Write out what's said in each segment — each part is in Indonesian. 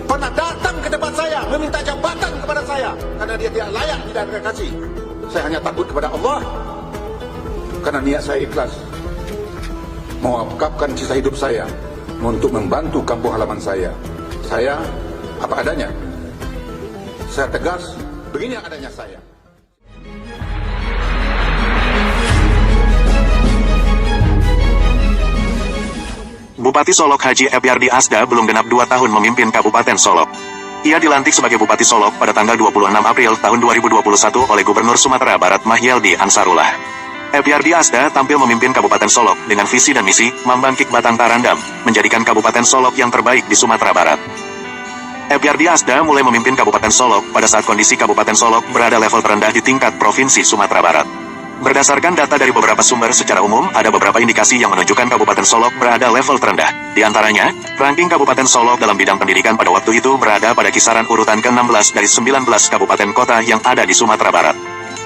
pernah datang ke depan saya meminta jabatan kepada saya karena dia tidak layak diberikan kasih. Saya hanya takut kepada Allah karena niat saya ikhlas mewakafkan sisa hidup saya untuk membantu kampung halaman saya. Saya apa adanya. Saya tegas, begini yang adanya saya. Bupati Solok Haji Epyardi Asda belum genap 2 tahun memimpin Kabupaten Solok. Ia dilantik sebagai Bupati Solok pada tanggal 26 April tahun 2021 oleh Gubernur Sumatera Barat Mahyeldi Ansarullah. Epyardi Asda tampil memimpin Kabupaten Solok dengan visi dan misi membangkit Batang Tarandam, menjadikan Kabupaten Solok yang terbaik di Sumatera Barat. Epyardi Asda mulai memimpin Kabupaten Solok pada saat kondisi Kabupaten Solok berada level terendah di tingkat Provinsi Sumatera Barat. Berdasarkan data dari beberapa sumber secara umum, ada beberapa indikasi yang menunjukkan Kabupaten Solok berada level terendah. Di antaranya, ranking Kabupaten Solok dalam bidang pendidikan pada waktu itu berada pada kisaran urutan ke-16 dari 19 kabupaten kota yang ada di Sumatera Barat.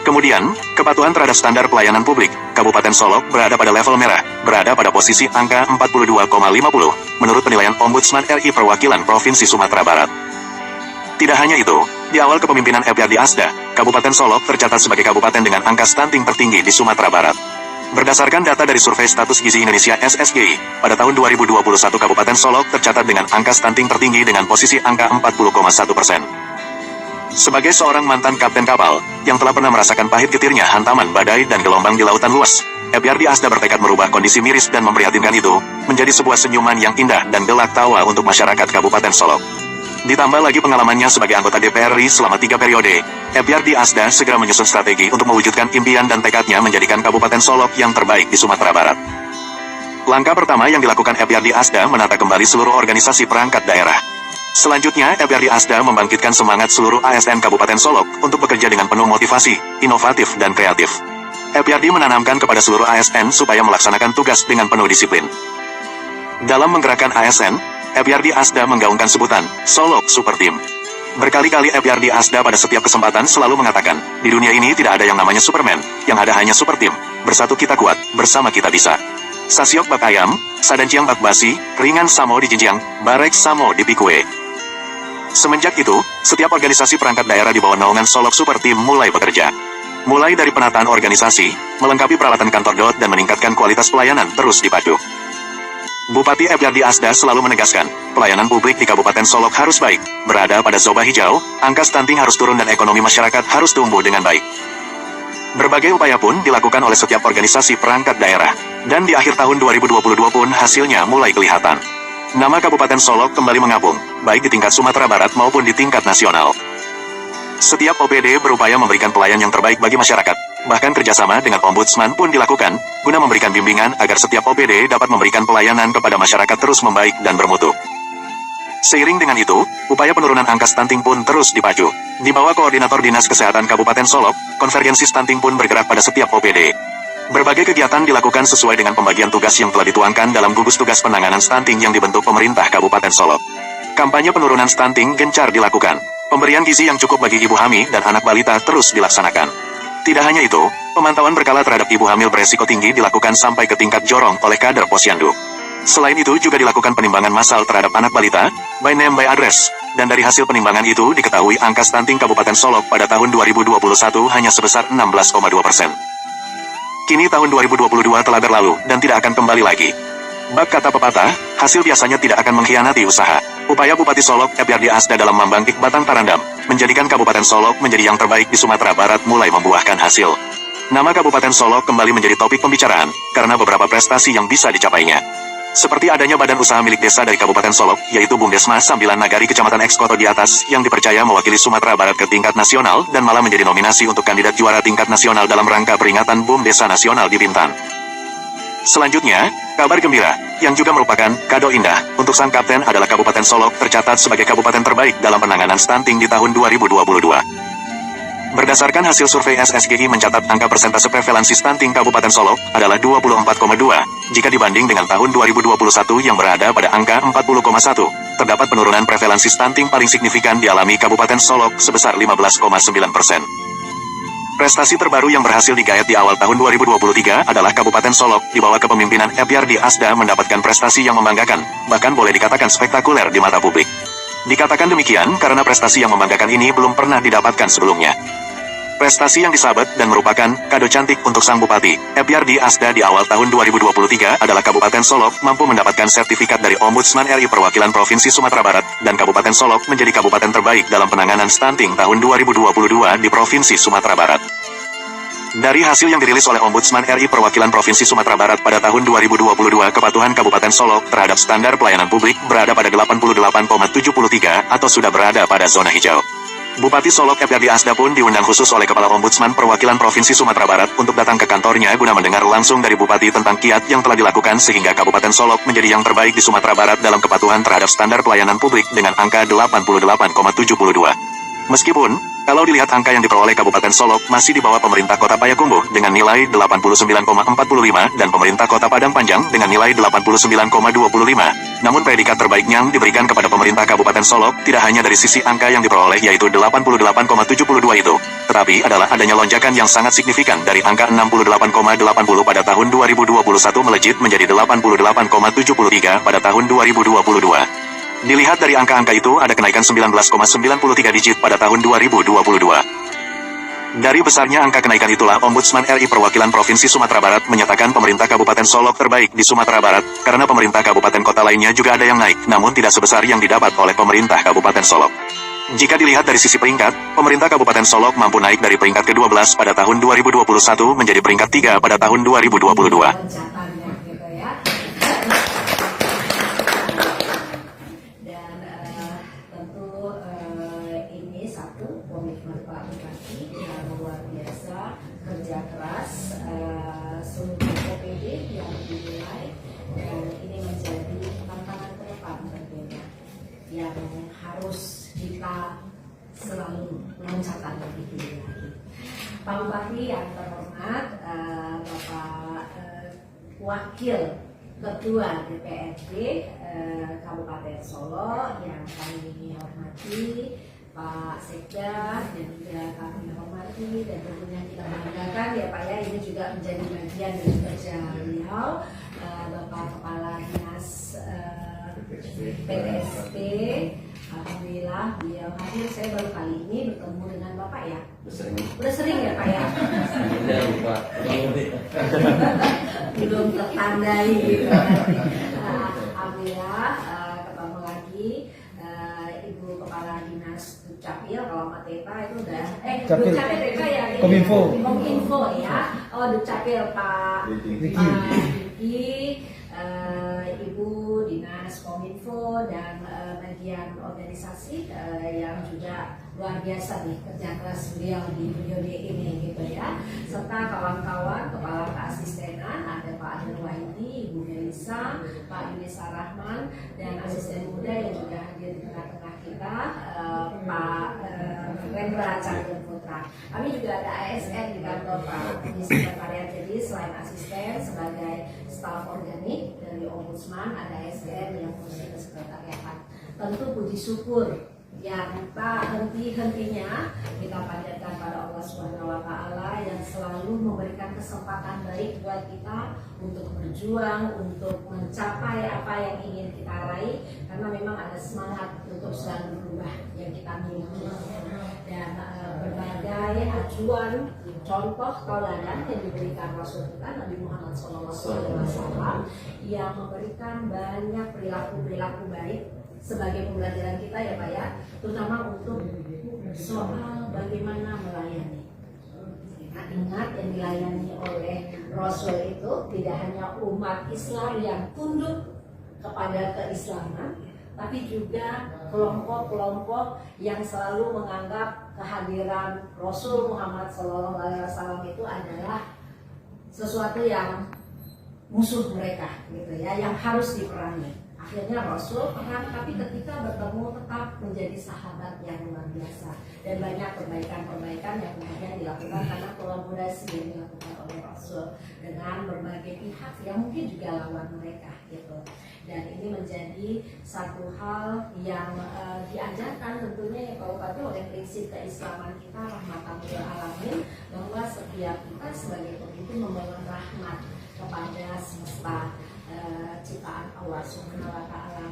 Kemudian, kepatuhan terhadap standar pelayanan publik, Kabupaten Solok berada pada level merah, berada pada posisi angka 42,50, menurut penilaian Ombudsman RI Perwakilan Provinsi Sumatera Barat. Tidak hanya itu, di awal kepemimpinan Epyardi Asda, Kabupaten Solok tercatat sebagai kabupaten dengan angka stunting tertinggi di Sumatera Barat. Berdasarkan data dari Survei Status Gizi Indonesia SSGI, pada tahun 2021 Kabupaten Solok tercatat dengan angka stunting tertinggi dengan posisi angka 40,1%. Sebagai seorang mantan kapten kapal, yang telah pernah merasakan pahit getirnya hantaman badai dan gelombang di lautan luas, Epyardi Asda bertekad merubah kondisi miris dan memprihatinkan itu, menjadi sebuah senyuman yang indah dan gelak tawa untuk masyarakat Kabupaten Solok. Ditambah lagi pengalamannya sebagai anggota DPR RI selama 3 periode, Epyardi Asda segera menyusun strategi untuk mewujudkan impian dan tekadnya menjadikan Kabupaten Solok yang terbaik di Sumatera Barat. Langkah pertama yang dilakukan Epyardi Asda menata kembali seluruh organisasi perangkat daerah. Selanjutnya, Epyardi Asda membangkitkan semangat seluruh ASN Kabupaten Solok untuk bekerja dengan penuh motivasi, inovatif dan kreatif. Epyardi menanamkan kepada seluruh ASN supaya melaksanakan tugas dengan penuh disiplin. Dalam menggerakkan ASN, Epyardi Asda menggaungkan sebutan Solok Super Team. Berkali-kali Epyardi Asda pada setiap kesempatan selalu mengatakan, di dunia ini tidak ada yang namanya Superman, yang ada hanya Super Team. Bersatu kita kuat, bersama kita bisa. Sasiok bak ayam, sadanciang bak basi, ringan samo di jinjiang, barek samo di pikue. Semenjak itu, setiap organisasi perangkat daerah di bawah naungan Solok Super Team mulai bekerja. Mulai dari penataan organisasi, melengkapi peralatan kantor DOT dan meningkatkan kualitas pelayanan terus dipacu. Bupati Epyardi Asda selalu menegaskan, pelayanan publik di Kabupaten Solok harus baik, berada pada zona hijau, angka stunting harus turun dan ekonomi masyarakat harus tumbuh dengan baik. Berbagai upaya pun dilakukan oleh setiap organisasi perangkat daerah, dan di akhir tahun 2022 pun hasilnya mulai kelihatan. Nama Kabupaten Solok kembali mengapung, baik di tingkat Sumatera Barat maupun di tingkat nasional. Setiap OPD berupaya memberikan pelayan yang terbaik bagi masyarakat. Bahkan kerjasama dengan Ombudsman pun dilakukan, guna memberikan bimbingan agar setiap OPD dapat memberikan pelayanan kepada masyarakat terus membaik dan bermutu. Seiring dengan itu, upaya penurunan angka stunting pun terus dipacu. Di bawah Koordinator Dinas Kesehatan Kabupaten Solok, konvergensi stunting pun bergerak pada setiap OPD. Berbagai kegiatan dilakukan sesuai dengan pembagian tugas yang telah dituangkan dalam gugus tugas penanganan stunting yang dibentuk pemerintah Kabupaten Solok. Kampanye penurunan stunting gencar dilakukan. Pemberian gizi yang cukup bagi ibu hamil dan anak balita terus dilaksanakan. Tidak hanya itu, pemantauan berkala terhadap ibu hamil beresiko tinggi dilakukan sampai ke tingkat jorong oleh kader Posyandu. Selain itu juga dilakukan penimbangan massal terhadap anak balita, by name by address, dan dari hasil penimbangan itu diketahui angka stunting Kabupaten Solok pada tahun 2021 hanya sebesar 16,2%. Kini tahun 2022 telah berlalu dan tidak akan kembali lagi. Bak kata pepatah, hasil biasanya tidak akan mengkhianati usaha. Upaya Bupati Solok Epyardi Asda dalam membangkit Batang Tarandam, menjadikan Kabupaten Solok menjadi yang terbaik di Sumatera Barat mulai membuahkan hasil. Nama Kabupaten Solok kembali menjadi topik pembicaraan, karena beberapa prestasi yang bisa dicapainya. Seperti adanya badan usaha milik desa dari Kabupaten Solok, yaitu Bumdesma Sambilan Nagari Kecamatan Ekskoto di atas, yang dipercaya mewakili Sumatera Barat ke tingkat nasional, dan malah menjadi nominasi untuk kandidat juara tingkat nasional dalam rangka peringatan BUM Desa Nasional di Bintan. Selanjutnya, kabar gembira, yang juga merupakan kado indah, untuk sang kapten adalah Kabupaten Solok tercatat sebagai kabupaten terbaik dalam penanganan stunting di tahun 2022. Berdasarkan hasil survei SSGI mencatat angka persentase prevalensi stunting Kabupaten Solok adalah 24,2, jika dibanding dengan tahun 2021 yang berada pada angka 40,1, terdapat penurunan prevalensi stunting paling signifikan dialami Kabupaten Solok sebesar 15,9%. Prestasi terbaru yang berhasil digayat di awal tahun 2023 adalah Kabupaten Solok di bawah kepemimpinan Epyardi Asda mendapatkan prestasi yang membanggakan, bahkan boleh dikatakan spektakuler di mata publik. Dikatakan demikian karena prestasi yang membanggakan ini belum pernah didapatkan sebelumnya. Prestasi yang disabet dan merupakan kado cantik untuk sang Bupati Epiardi Asda di awal tahun 2023 adalah Kabupaten Solok mampu mendapatkan sertifikat dari Ombudsman RI Perwakilan Provinsi Sumatera Barat dan Kabupaten Solok menjadi kabupaten terbaik dalam penanganan stunting tahun 2022 di Provinsi Sumatera Barat. Dari hasil yang dirilis oleh Ombudsman RI Perwakilan Provinsi Sumatera Barat pada tahun 2022, kepatuhan Kabupaten Solok terhadap standar pelayanan publik berada pada 88,73 atau sudah berada pada zona hijau. Bupati Solok Epiardi Asda pun diundang khusus oleh Kepala Ombudsman Perwakilan Provinsi Sumatera Barat untuk datang ke kantornya guna mendengar langsung dari Bupati tentang kiat yang telah dilakukan sehingga Kabupaten Solok menjadi yang terbaik di Sumatera Barat dalam kepatuhan terhadap standar pelayanan publik dengan angka 88,72. Meskipun, kalau dilihat angka yang diperoleh Kabupaten Solok masih di bawah pemerintah Kota Payakumbuh dengan nilai 89,45 dan pemerintah Kota Padang Panjang dengan nilai 89,25. Namun predikat terbaiknya diberikan kepada pemerintah Kabupaten Solok tidak hanya dari sisi angka yang diperoleh yaitu 88,72 itu, tetapi adalah adanya lonjakan yang sangat signifikan dari angka 68,80 pada tahun 2021 melejit menjadi 88,73 pada tahun 2022. Dilihat dari angka-angka itu ada kenaikan 19,93 digit pada tahun 2022. Dari besarnya angka kenaikan itulah Ombudsman RI Perwakilan Provinsi Sumatera Barat menyatakan pemerintah Kabupaten Solok terbaik di Sumatera Barat, karena pemerintah kabupaten kota lainnya juga ada yang naik, namun tidak sebesar yang didapat oleh pemerintah Kabupaten Solok. Jika dilihat dari sisi peringkat, pemerintah Kabupaten Solok mampu naik dari peringkat ke-12 pada tahun 2021 menjadi peringkat 3 pada tahun 2022. Kerja keras seluruh OPD yang dinilai, dan ini menjadi tantangan ke depan tentunya yang harus kita selalu lancarkan lebih tinggi lagi. Pak Bupati yang terhormat, Bapak Wakil Ketua DPRD Kabupaten Solo yang kami hormati, Pak Sekda dan juga kami hormati, dan tentunya kita banggakan ya Pak ya, ini juga menjadi bagian dari kerja beliau, Bapak Kepala Dinas PTSP. Alhamdulillah beliau hadir. Saya baru kali ini bertemu dengan Bapak ya. Udah sering ya Pak ya? Belum tertandai gitu. Alhamdulillah ketemu lagi. Ibu Kepala Dinas Dukcapil, kalau Mateta itu udah Dukcapil Teta ya, Kominfo ya. Oh Dukcapil Pak Diki, Ibu Dinas Kominfo dan bagian organisasi yang juga luar biasa nih kerja keras beliau di periode ini gitu ya, serta kawan-kawan kepala keasistenan, ada Pak Adil Wahidi, Ibu Melisa, Pak Yunisa Rahman, dan asisten muda yang juga hadir di tengah-tengah kita, Pak Rendra Chandra Putra. Kami juga ada ASN di kantor Pak Komisi Sekretariat, jadi selain asisten sebagai staf organik dari Ombudsman, ada ASN yang fungsi kesekretariatan. Tentu puji syukur yang tak henti-hentinya kita panjatkan pada Allah Subhanahu wa Ta'ala yang selalu memberikan kesempatan baik buat kita untuk berjuang, untuk mencapai apa yang ingin kita raih, karena memang ada semangat untuk selalu berubah yang kita miliki, dan berbagai acuan, contoh tauladan yang diberikan Rasul kita Nabi Muhammad SAW yang memberikan banyak perilaku-perilaku baik sebagai pembelajaran kita ya Pak ya, terutama untuk soal bagaimana melayani. Nah, ingat yang dilayani oleh Rasul itu tidak hanya umat Islam yang tunduk kepada keislaman, tapi juga kelompok-kelompok yang selalu menganggap kehadiran Rasul Muhammad SAW itu adalah sesuatu yang musuh mereka gitu ya, yang harus diperangi. Akhirnya Rasul perang, tapi ketika bertemu tetap menjadi sahabat yang luar biasa, dan banyak perbaikan-perbaikan yang kemudian dilakukan karena kolaborasi yang dilakukan oleh Rasul dengan berbagai pihak yang mungkin juga lawan mereka gitu. Dan ini menjadi satu hal yang diajarkan tentunya ya Pak Bupati oleh prinsip keislaman kita rahmatan lil alamin, bahwa setiap kita sebagai pemimpin membawa rahmat kepada semesta ciptaan Allah Subhanahu wa Ta'ala.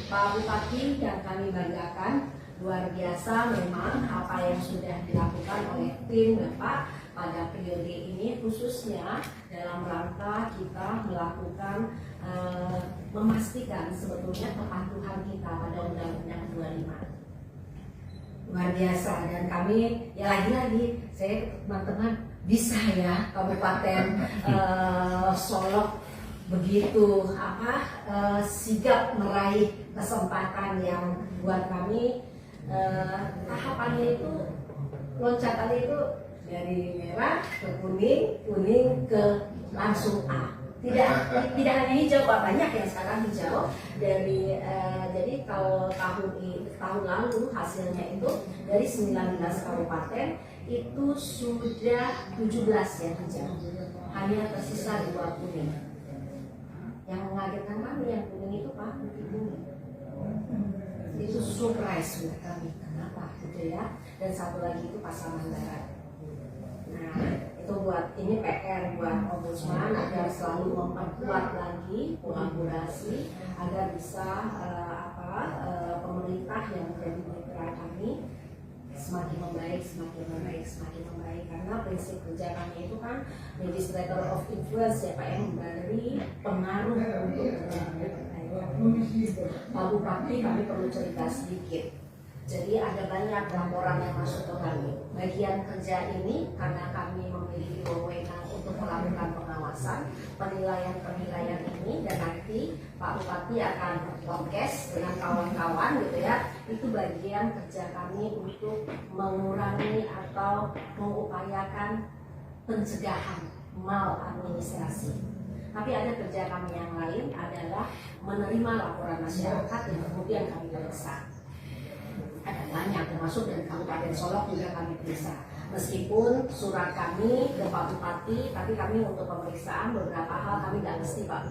Pak Bupati yang kami banggakan, luar biasa memang apa yang sudah dilakukan oleh tim Bapak pada periode ini, khususnya dalam rangka kita melakukan memastikan sebetulnya kepatuhan kita pada Undang-Undang 25. Luar biasa, dan kami ya lagi-lagi saya teman-teman bisa ya Kabupaten Solok begitu sigap meraih kesempatan yang buat kami tahapannya itu, loncatannya itu dari merah ke kuning, kuning ke langsung A. Tidak hanya hijau, Pak, banyak yang sekarang hijau. Jadi kalau tahun lalu hasilnya itu dari 19 kabupaten itu sudah 17 yang hijau, hanya tersisa 2 kuning. Yang mengagetkan kami yang kuning itu Pak, putih kuning. Itu surprise buat kami, kenapa gitu ya. Dan satu lagi itu Pasaman Barat. Nah, itu buat ini PR buat Ombudsman agar selalu memperkuat lagi kolaborasi agar bisa pemerintah yang menjadi mitra kami semakin membaik, semakin membaik, semakin membaik, karena prinsip kerja kami itu kan legislator of influence ya Pak, yang memberi pengaruh untuk Pak Bupati. Kami perlu cerita sedikit. Jadi ada banyak laporan yang masuk ke kami. Bagian kerja ini karena kami memiliki wewenang untuk melakukan pengawasan, penilaian ini, dan nanti Pak Bupati akan podcast dengan kawan-kawan gitu ya. Itu bagian kerja kami untuk mengurangi atau mengupayakan pencegahan maladministrasi. Tapi ada kerja kami yang lain adalah menerima laporan masyarakat yang kemudian kami periksa. Ada banyak, termasuk dari Kabupaten Solok juga kami periksa. Meskipun surat kami ke Pak Bupati, tapi kami untuk pemeriksaan beberapa hal kami nggak mesti Pak.